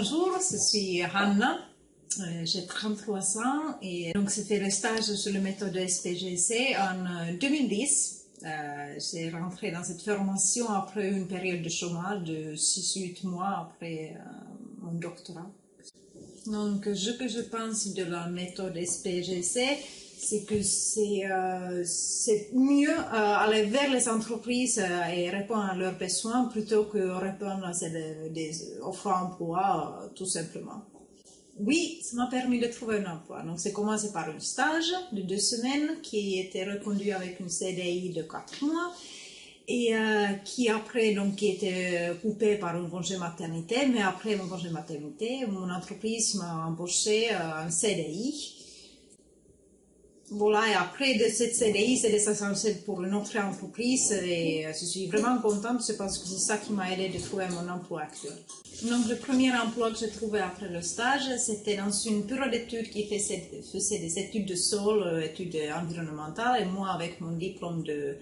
Bonjour, je suis Hanna, j'ai 33 ans et donc j'ai fait le stage sur la méthode SPGC en 2010. J'ai rentré dans cette formation après une période de chômage de 6-8 mois après mon doctorat. Donc, ce que je pense de la méthode SPGC, c'est que c'est mieux aller vers les entreprises et répondre à leurs besoins plutôt que répondre à des offres d'emploi, tout simplement. Oui, ça m'a permis de trouver un emploi. Donc, c'est commencé par un stage de 2 semaines qui était reconduit avec une CDI de 4 mois et qui après donc qui était coupé par un congé maternité, mais après mon congé maternité, mon entreprise m'a embauché en CDI. Voilà, et après de cette CDI, c'est essentiel pour une autre entreprise et je suis vraiment contente, je pense que c'est ça qui m'a aidé de trouver mon emploi actuel. Donc le premier emploi que j'ai trouvé après le stage, c'était dans une bureau d'études qui faisait des études de sol, études environnementales, et moi avec mon diplôme de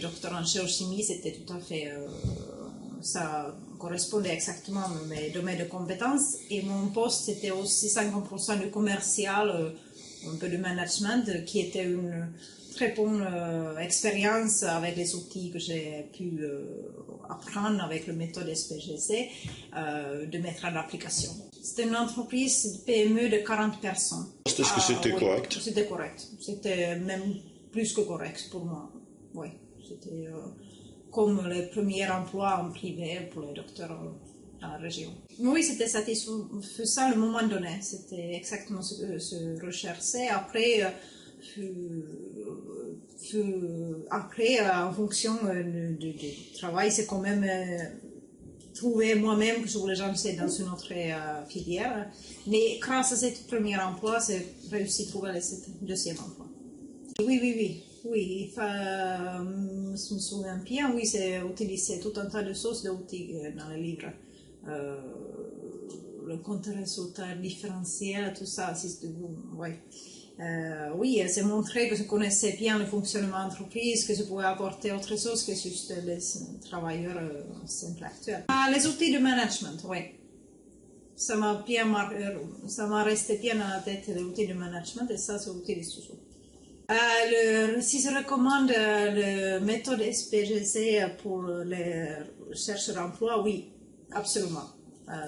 docteur en géochimie, c'était tout à fait, ça correspondait exactement à mes domaines de compétences, et mon poste c'était aussi 50% du commercial, un peu de management, qui était une très bonne expérience avec les outils que j'ai pu apprendre avec la méthode SPGC, de mettre en application. C'était une entreprise de PME de 40 personnes. Est-ce que c'était correct? C'était correct. C'était même plus que correct pour moi. Oui, c'était comme le premier emploi en privé pour les docteurs dans la région. Oui, c'était satisfaisant à un moment donné. C'était exactement ce que je recherchais. Après, en fonction du travail, c'est quand même trouver moi-même que je voulais lancer dans une autre filière. Mais grâce à ce premier emploi, j'ai réussi à trouver le deuxième emploi. Oui, je me souviens bien, oui, c'est utiliser tout un tas de choses d'outils dans le livre. Le compte résultat différentiel, tout ça, ouais. Oui, c'est montré que je connaissais bien le fonctionnement de l'entreprise, que je pouvais apporter autre chose que juste les travailleurs simples actuels. Les outils de management, oui. Ça m'a resté bien à la tête, les outils de management, et ça, je l'utilise toujours. Si je recommande la méthode SPGC pour les chercheurs d'emploi, oui, absolument.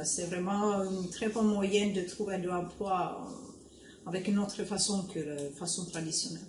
C'est vraiment un très bon moyen de trouver de l'emploi avec une autre façon que la façon traditionnelle.